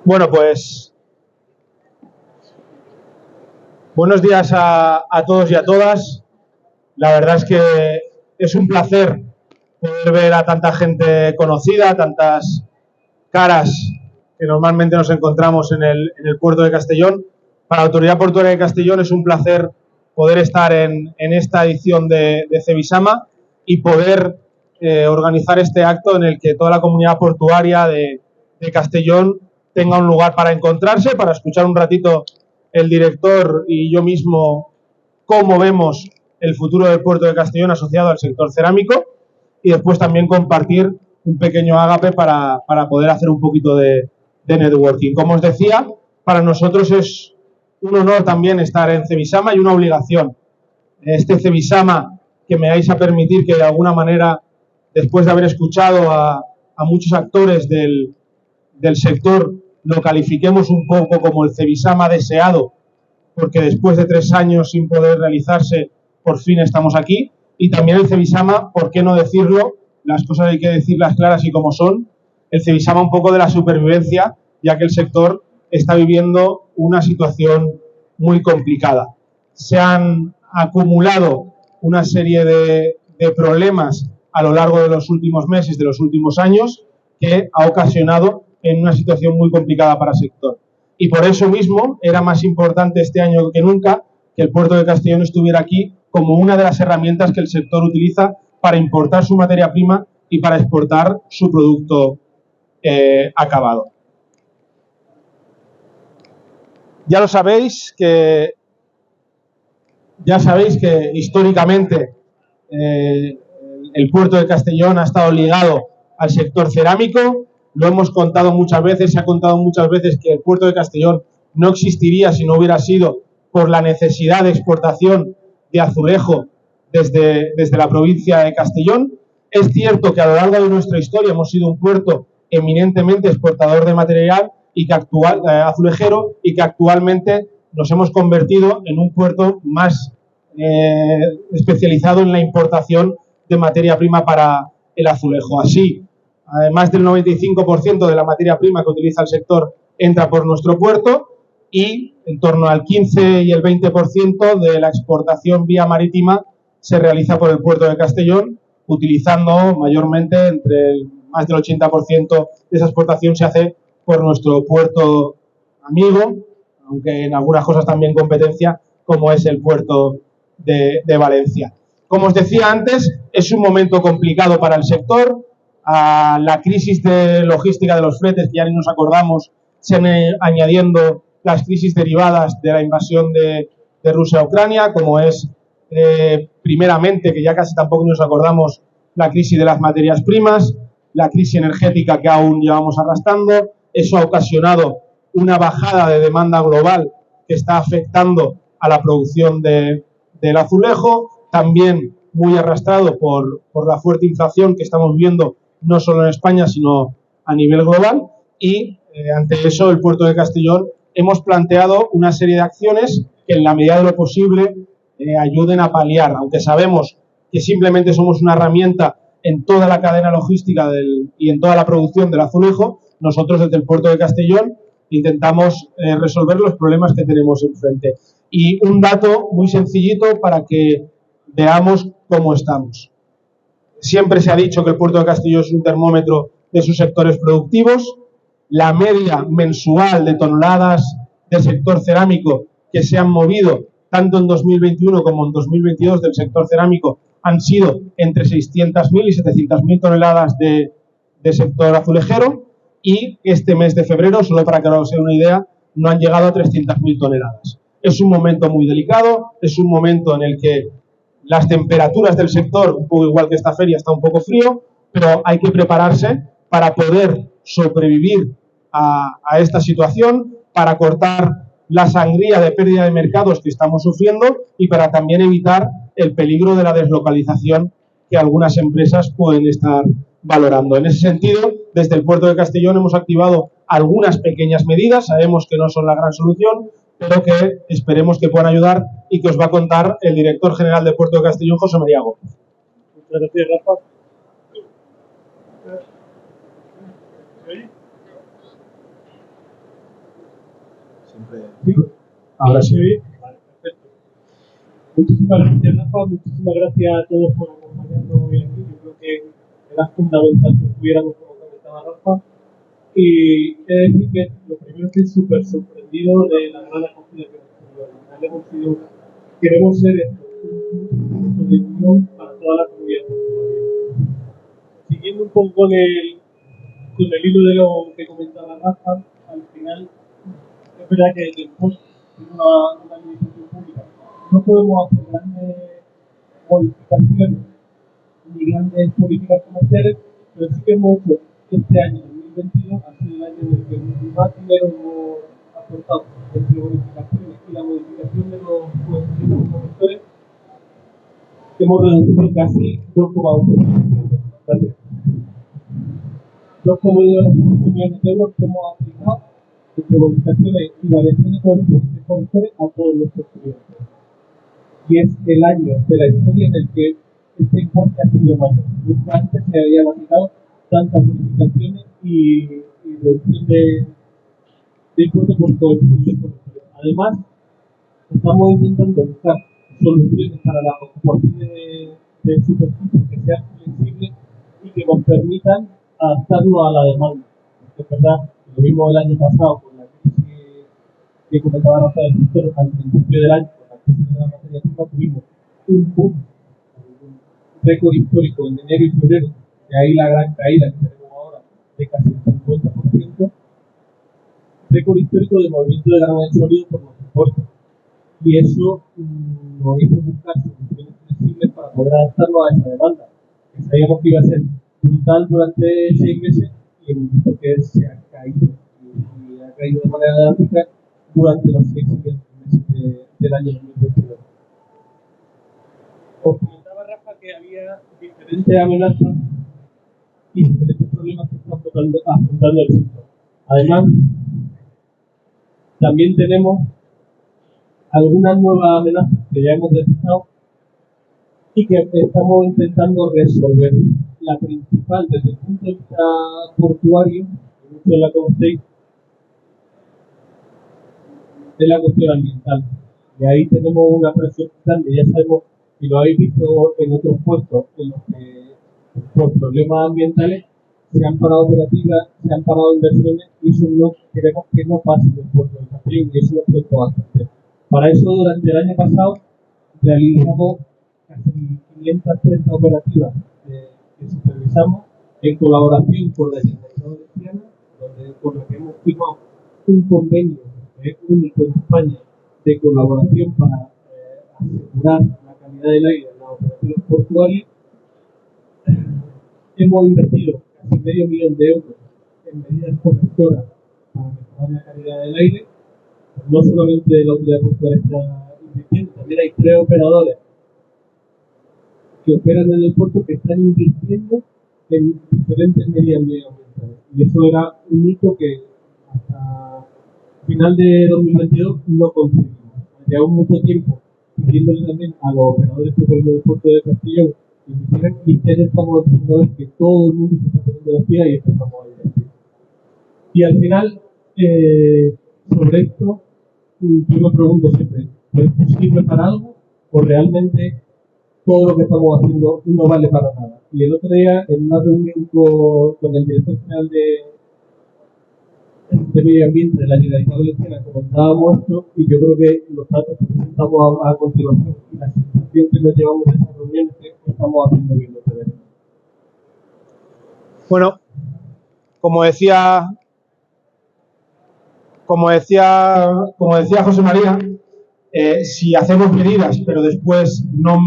Bueno, pues buenos días a todos y a todas. La verdad es que es un placer poder ver a tanta gente conocida, tantas caras que normalmente nos encontramos en el puerto de Castellón. Para la Autoridad Portuaria de Castellón es un placer poder estar en esta edición de Cebisama y poder organizar este acto en el que toda la comunidad portuaria de Castellón tenga un lugar para encontrarse, para escuchar un ratito el director y yo mismo cómo vemos el futuro del puerto de Castellón asociado al sector cerámico, y después también compartir un pequeño ágape para poder hacer un poquito de networking. Como os decía, para nosotros es un honor también estar en Cebisama y una obligación. Este Cebisama que me vais a permitir que de alguna manera, después de haber escuchado a muchos actores del sector, lo califiquemos un poco como el Cebisama deseado, porque después de 3 años sin poder realizarse, por fin estamos aquí. Y también el Cebisama, ¿por qué no decirlo? Las cosas hay que decirlas claras y como son. El Cebisama un poco de la supervivencia, ya que el sector está viviendo una situación muy complicada. Se han acumulado una serie de problemas a lo largo de los últimos meses, de los últimos años, que ha ocasionado en una situación muy complicada para el sector. Y por eso mismo era más importante este año que nunca que el puerto de Castellón estuviera aquí como una de las herramientas que el sector utiliza para importar su materia prima y para exportar su producto acabado. Ya sabéis que históricamente el puerto de Castellón ha estado ligado al sector cerámico. Lo hemos contado muchas veces, se ha contado muchas veces que el puerto de Castellón no existiría si no hubiera sido por la necesidad de exportación de azulejo desde la provincia de Castellón. Es cierto que a lo largo de nuestra historia hemos sido un puerto eminentemente exportador de material y que azulejero, y que actualmente nos hemos convertido en un puerto más especializado en la importación de materia prima para el azulejo. Así, más del 95% de la materia prima que utiliza el sector entra por nuestro puerto, y en torno al 15 y el 20% de la exportación vía marítima se realiza por el puerto de Castellón, utilizando mayormente más del 80% de esa exportación se hace por nuestro puerto amigo, aunque en algunas cosas también competencia, como es el puerto de Valencia. Como os decía antes, es un momento complicado para el sector. A la crisis de logística de los fletes, que ya ni nos acordamos, se han añadiendo las crisis derivadas de la invasión de Rusia a Ucrania, como es primeramente, que ya casi tampoco nos acordamos, la crisis de las materias primas, la crisis energética que aún llevamos arrastrando. Eso ha ocasionado una bajada de demanda global que está afectando a la producción del azulejo, también muy arrastrado por la fuerte inflación que estamos viendo no solo en España, sino a nivel global. Y ante eso, el puerto de Castellón hemos planteado una serie de acciones que en la medida de lo posible ayuden a paliar, aunque sabemos que simplemente somos una herramienta en toda la cadena logística y en toda la producción del azulejo. Nosotros desde el puerto de Castellón intentamos resolver los problemas que tenemos enfrente. Y un dato muy sencillito para que veamos cómo estamos. Siempre se ha dicho que el puerto de Castellón es un termómetro de sus sectores productivos. La media mensual de toneladas del sector cerámico que se han movido tanto en 2021 como en 2022 del sector cerámico han sido entre 600.000 y 700.000 toneladas de sector azulejero, y este mes de febrero, solo para que os hagáis una idea, no han llegado a 300.000 toneladas. Es un momento muy delicado, es un momento en el que las temperaturas del sector, un poco igual que esta feria, está un poco frío, pero hay que prepararse para poder sobrevivir a esta situación, para cortar la sangría de pérdida de mercados que estamos sufriendo y para también evitar el peligro de la deslocalización que algunas empresas pueden estar valorando. En ese sentido, desde el puerto de Castellón hemos activado algunas pequeñas medidas, sabemos que no son la gran solución, pero que esperemos que puedan ayudar y que os va a contar el director general del puerto de Castellón, José María Gómez. Muchas gracias, Rafa. siempre... ¿Sí? Ahora sí. Vale, perfecto. Muchísimas gracias, Rafa. Muchísimas gracias a todos por acompañarnos hoy aquí. Yo creo que era fundamental que estuviéramos, como comentaba Rafa. Y he de decir que lo primero que estoy súper sorprendido de la gran acogida que hemos tenido. Queremos ser un punto de unión para toda la comunidad portuaria. Siguiendo un poco con el hilo de lo que comentaba Rafa, al final es verdad que después de una administración pública no podemos hacer grandes modificaciones ni grandes políticas comerciales, pero sí que hemos hecho este año 2022 ha sido el año en el que más dinero hemos aportado entre bonificaciones y la modificación de los comerciales, que hemos reducido casi 2,8%. 2,8 millones de euros que hemos aplicado entre bonificaciones y variaciones de comerciales a todos nuestros clientes. Y es el año de la historia en el que este importe ha sido mayor. Nunca antes se habían aplicado tantas bonificaciones y reducción de importe por todo el mundo. Además, estamos intentando buscar soluciones para la ocupación de superficies que sean flexibles y que nos permitan adaptarnos a la demanda. Porque es verdad, lo vimos el año pasado con la crisis que comentaba Rafa del sector al principio del año, con la crisis de la materia prima, tuvimos un boom, un récord histórico en enero y febrero, de ahí la gran caída que tenemos ahora de casi el 50%, récord histórico de movimiento de grano sólido por nuestro puerto. Y eso nos hizo buscar soluciones flexibles para poder adaptarnos a esa demanda. Que sabíamos que iba a ser brutal durante 6 meses y hemos visto que se ha caído y ha caído de manera drástica durante los 6 siguientes meses del año 2022. Os comentaba, Rafa, que había diferentes amenazas y diferentes problemas que están afrontando el sector. Además, también tenemos algunas nuevas amenazas que ya hemos detectado y que estamos intentando resolver. La principal, desde el punto de vista portuario, que muchos la conocéis, es la cuestión ambiental. Y ahí tenemos una presión grande. Ya sabemos, y lo habéis visto en otros puertos, en los que por problemas ambientales se han parado operativas, se han parado inversiones, y eso no queremos que no pase en el puerto de Castellón, y eso lo preocupa bastante. Para eso, durante el año pasado, realizamos casi 530 operativas que supervisamos en colaboración con la Generalitat Valenciana, con la que hemos firmado un convenio único en España de colaboración para asegurar la calidad del aire en las operaciones portuarias. Hemos invertido casi $500,000 en medidas correctoras para mejorar la calidad del aire. No solamente la autoridad portuaria está invirtiendo, también hay 3 operadores que operan en el puerto que están invirtiendo en diferentes medidas medioambientales. Y eso era un hito que hasta final de 2022 no conseguimos. Llevamos mucho tiempo pidiéndole también a los operadores que operan en el puerto de Castellón y estamos empezando a ver que todo el mundo se está poniendo las pilas y empezamos a invertir. Y al final, sobre esto, yo me pregunto siempre, ¿esto sirve para algo o realmente todo lo que estamos haciendo no vale para nada? Y el otro día, en una reunión con el director general de Medio Ambiente de la Generalitat Valenciana, comentábamos esto, y yo creo que los datos que presentamos a continuación y la sensación que nos llevamos de esas reuniones es que estamos haciendo bien los deberes. Bueno, como decía José María, si hacemos medidas pero después no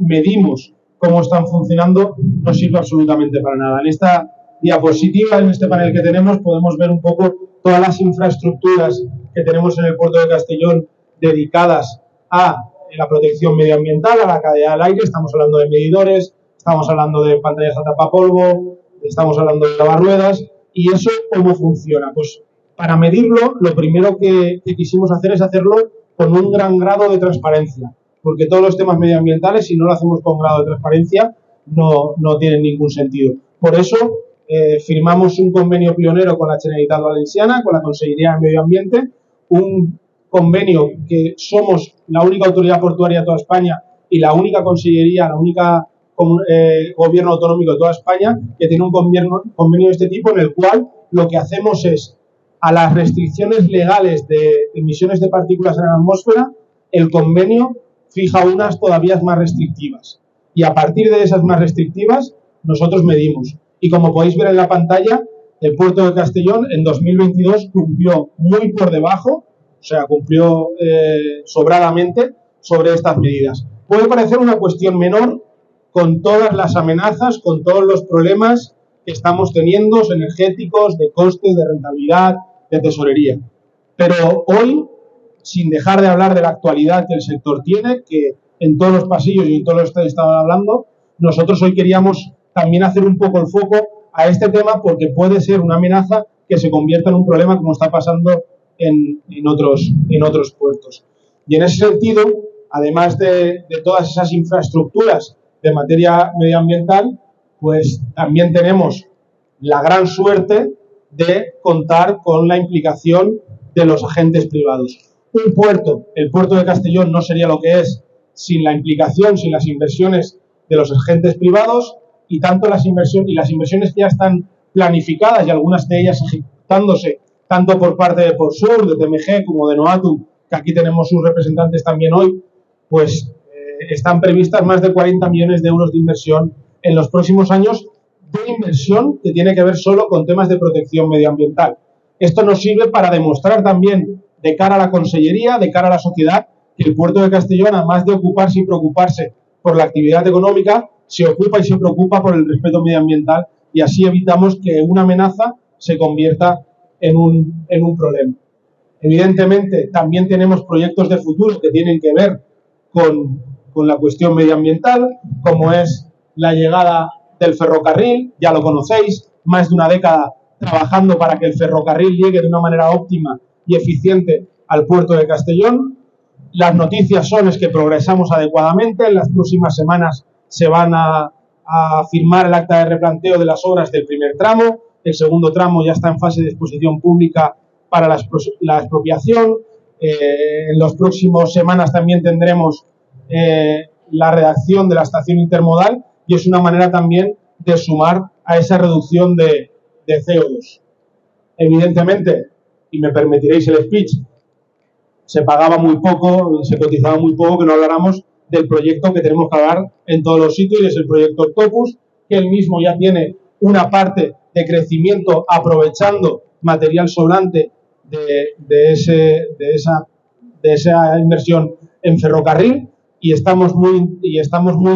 medimos cómo están funcionando, no sirve absolutamente para nada. En esta diapositiva, en este panel que tenemos, podemos ver un poco todas las infraestructuras que tenemos en el puerto de Castellón dedicadas a la protección medioambiental, a la calidad del aire. Estamos hablando de medidores, estamos hablando de pantallas a tapapolvo, estamos hablando de lavarruedas. ¿Y eso cómo funciona? Pues para medirlo, lo primero que quisimos hacer es hacerlo con un gran grado de transparencia, porque todos los temas medioambientales, si no lo hacemos con grado de transparencia, no tienen ningún sentido. Por eso firmamos un convenio pionero con la Generalitat Valenciana, con la Consellería de Medio Ambiente, un convenio que somos la única autoridad portuaria de toda España y la única consellería, la única gobierno autonómico de toda España que tiene un convenio de este tipo, en el cual lo que hacemos es, a las restricciones legales de emisiones de partículas en la atmósfera, el convenio fija unas todavía más restrictivas. Y a partir de esas más restrictivas, nosotros medimos. Y como podéis ver en la pantalla, el puerto de Castellón en 2022 cumplió muy por debajo, o sea, cumplió sobradamente sobre estas medidas. Puede parecer una cuestión menor con todas las amenazas, con todos los problemas que estamos teniendo, energéticos, de costes, de rentabilidad, de tesorería. Pero hoy, sin dejar de hablar de la actualidad que el sector tiene, que en todos los pasillos y en todos los que estaban hablando, nosotros hoy queríamos también hacer un poco el foco a este tema porque puede ser una amenaza que se convierta en un problema como está pasando en otros puertos. Y en ese sentido, además de todas esas infraestructuras de materia medioambiental, pues también tenemos la gran suerte de contar con la implicación de los agentes privados. Un puerto, el puerto de Castellón, no sería lo que es sin la implicación, sin las inversiones de los agentes privados y las inversiones que ya están planificadas y algunas de ellas ejecutándose tanto por parte de Portsur, de TMG como de Noatum, que aquí tenemos sus representantes también hoy, pues están previstas más de 40 millones de euros de inversión en los próximos años, de inversión que tiene que ver solo con temas de protección medioambiental. Esto nos sirve para demostrar también de cara a la Consellería, de cara a la sociedad, que el puerto de Castellón, además de ocuparse y preocuparse por la actividad económica, se ocupa y se preocupa por el respeto medioambiental y así evitamos que una amenaza se convierta en un problema. Evidentemente, también tenemos proyectos de futuro que tienen que ver con la cuestión medioambiental, como es la llegada del ferrocarril, ya lo conocéis, más de una década trabajando para que el ferrocarril llegue de una manera óptima y eficiente al puerto de Castellón. Las noticias son que progresamos adecuadamente. En las próximas semanas se van a firmar el acta de replanteo de las obras del primer tramo. El segundo tramo ya está en fase de exposición pública para la expropiación. En las próximas semanas también tendremos la redacción de la estación intermodal y es una manera también de sumar a esa reducción de CO2. Evidentemente, y me permitiréis el speech, se pagaba muy poco, se cotizaba muy poco, que no habláramos del proyecto que tenemos que hablar en todos los sitios, y es el proyecto Octopus, que él mismo ya tiene una parte de crecimiento aprovechando material sobrante de esa inversión en ferrocarril, y estamos muy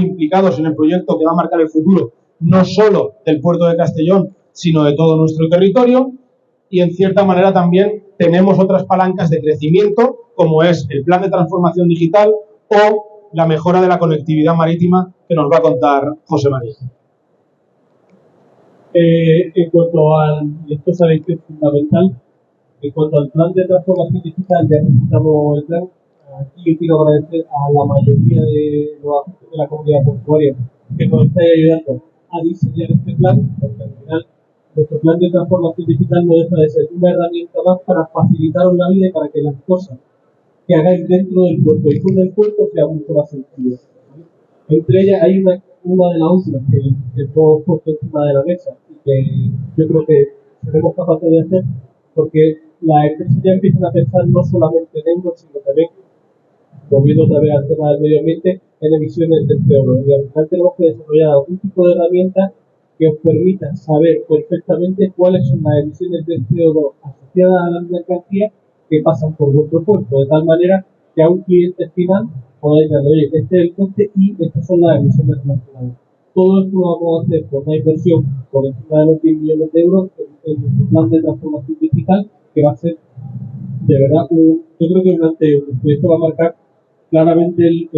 implicados en el proyecto que va a marcar el futuro, no solo del puerto de Castellón, sino de todo nuestro territorio, y en cierta manera también tenemos otras palancas de crecimiento, como es el plan de transformación digital o la mejora de la conectividad marítima, que nos va a contar José María. En cuanto esto sabéis que es fundamental, en cuanto al plan de transformación digital, ya presentamos el plan. Aquí yo quiero agradecer a la mayoría de los agentes de la comunidad portuaria que nos están ayudando a diseñar este plan, porque al final nuestro plan de transformación digital no deja de ser una herramienta más para facilitaros la vida y para que las cosas que hagáis dentro del puerto y fuera del puerto sean mucho más sencillas. Entre ellas hay una de las últimas que hemos puesto encima de la mesa y que yo creo que seremos capaces de hacer, porque las empresas ya empiezan a pensar no solamente en euros, sino también, volviendo otra vez al tema del medio ambiente, en emisiones de CO2. Y al final tenemos que desarrollar algún tipo de herramienta que os permita saber perfectamente cuáles son las emisiones de CO2 asociadas a las mercancías que pasan por vuestro puerto, de tal manera que a un cliente final podáis decirle, oye, este es el coste y estas son las emisiones relacionadas. Todo esto lo vamos a hacer por una inversión por encima de los 10 millones de euros en nuestro plan de transformación digital, que va a ser de verdad yo creo que durante esto va a marcar claramente el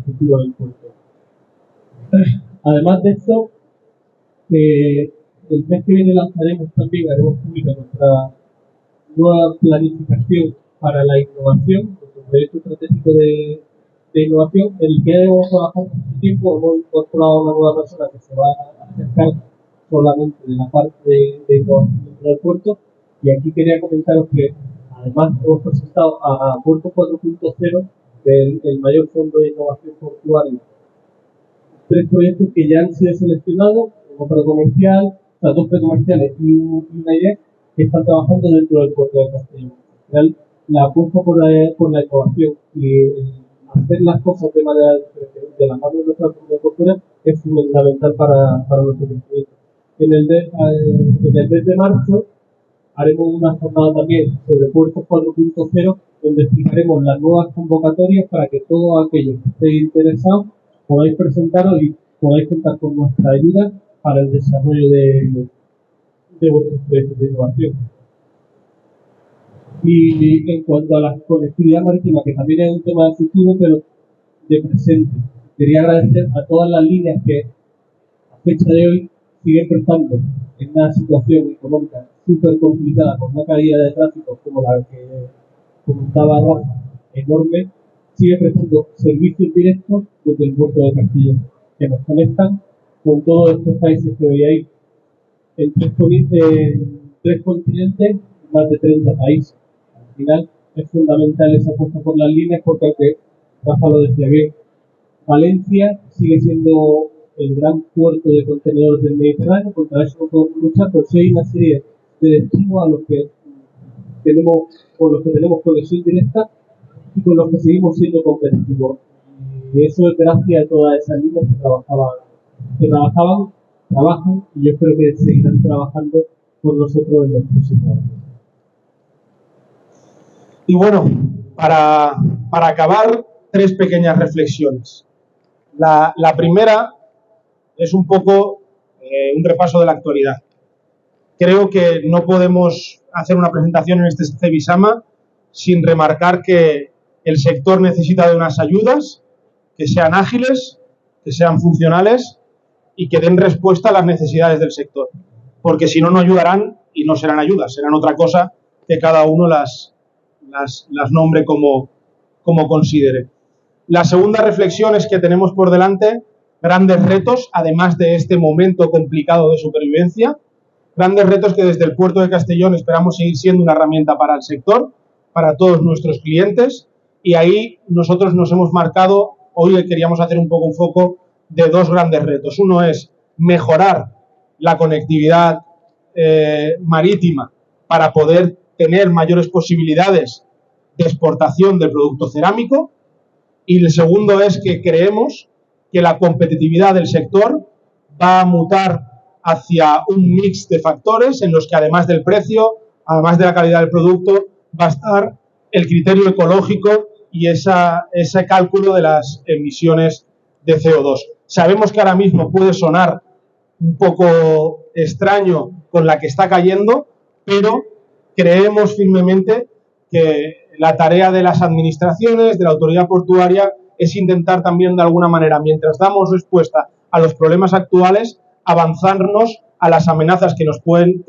futuro del puerto. Además de esto, el mes que viene lanzaremos también, haremos pública nuestra nueva planificación para la innovación, nuestro proyecto estratégico de innovación, en el que hemos trabajado mucho tiempo. Hemos incorporado a una nueva persona que se va a acercar solamente de la parte de innovación dentro del puerto, y aquí quería comentaros que Además, hemos presentado a Puerto 4.0, el mayor fondo de innovación portuaria, 3 proyectos que ya han sido seleccionados, uno precomercial, o sea, 2 precomerciales y una idea que están trabajando dentro del puerto de Castellón. Al final, la apuesta por la innovación y hacer las cosas de manera diferente, de la mano de nuestra comunidad portuaria, es fundamental para nuestro crecimiento. En el mes de marzo haremos una jornada también sobre Puertos 4.0, donde explicaremos las nuevas convocatorias para que todos aquellos que estéis interesados podáis presentaros y podáis contar con nuestra ayuda para el desarrollo de vuestros proyectos de innovación. Y en cuanto a la conectividad marítima, que también es un tema de futuro, pero de presente, quería agradecer a todas las líneas que a fecha de hoy siguen prestando en una situación económica súper complicada, con una caída de tráfico como la que comentaba Rafa, enorme, sigue prestando servicios directos desde el puerto de Castellón, que nos conectan con todos estos países que veis en 3 continentes, más de 30 países. Al final es fundamental esa apuesta por las líneas, porque aunque Rafa lo decía bien, Valencia sigue siendo el gran puerto de contenedores del Mediterráneo, contra eso no podemos luchar, pero sí hay una serie de destinos a los que con los que tenemos conexión directa y con los que seguimos siendo competitivos. Y eso es gracias a todas esas líneas que trabajan, y yo espero que seguirán trabajando con nosotros en los próximos años. Y bueno, para acabar, 3 pequeñas reflexiones. La primera es un poco un repaso de la actualidad. Creo que no podemos hacer una presentación en este CEBISAMA sin remarcar que el sector necesita de unas ayudas que sean ágiles, que sean funcionales y que den respuesta a las necesidades del sector. Porque si no, no ayudarán y no serán ayudas, serán otra cosa que cada uno las nombre como considere. La segunda reflexión es que tenemos por delante grandes retos, además de este momento complicado de supervivencia, grandes retos que desde el puerto de Castellón esperamos seguir siendo una herramienta para el sector, para todos nuestros clientes, y ahí nosotros nos hemos marcado, hoy queríamos hacer un poco un foco de 2 grandes retos. Uno es mejorar la conectividad marítima para poder tener mayores posibilidades de exportación del producto cerámico, y el segundo es que creemos que la competitividad del sector va a mutar hacia un mix de factores en los que, además del precio, además de la calidad del producto, va a estar el criterio ecológico y ese cálculo de las emisiones de CO2. Sabemos que ahora mismo puede sonar un poco extraño con la que está cayendo, pero creemos firmemente que la tarea de las administraciones, de la autoridad portuaria, es intentar también de alguna manera, mientras damos respuesta a los problemas actuales, avanzarnos a las amenazas que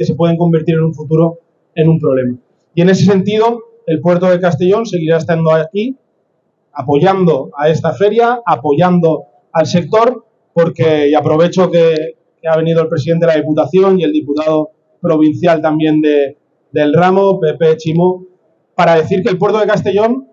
se pueden convertir en un futuro en un problema. Y en ese sentido, el puerto de Castellón seguirá estando aquí, apoyando a esta feria, apoyando al sector, porque, y aprovecho que ha venido el presidente de la Diputación y el diputado provincial también del ramo, Pepe Chimó, para decir que el puerto de Castellón,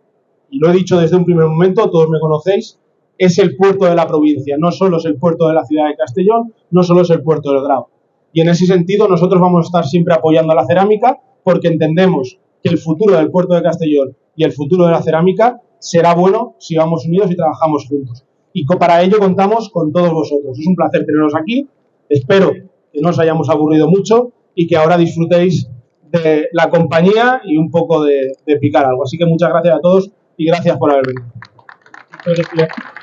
y lo he dicho desde un primer momento, todos me conocéis, es el puerto de la provincia, no solo es el puerto de la ciudad de Castellón, no solo es el puerto del Grao. Y en ese sentido nosotros vamos a estar siempre apoyando a la cerámica, porque entendemos que el futuro del puerto de Castellón y el futuro de la cerámica será bueno si vamos unidos y trabajamos juntos. Y para ello contamos con todos vosotros. Es un placer teneros aquí, espero que no os hayamos aburrido mucho y que ahora disfrutéis de la compañía y un poco de picar algo. Así que muchas gracias a todos y gracias por haber venido. Muchas gracias.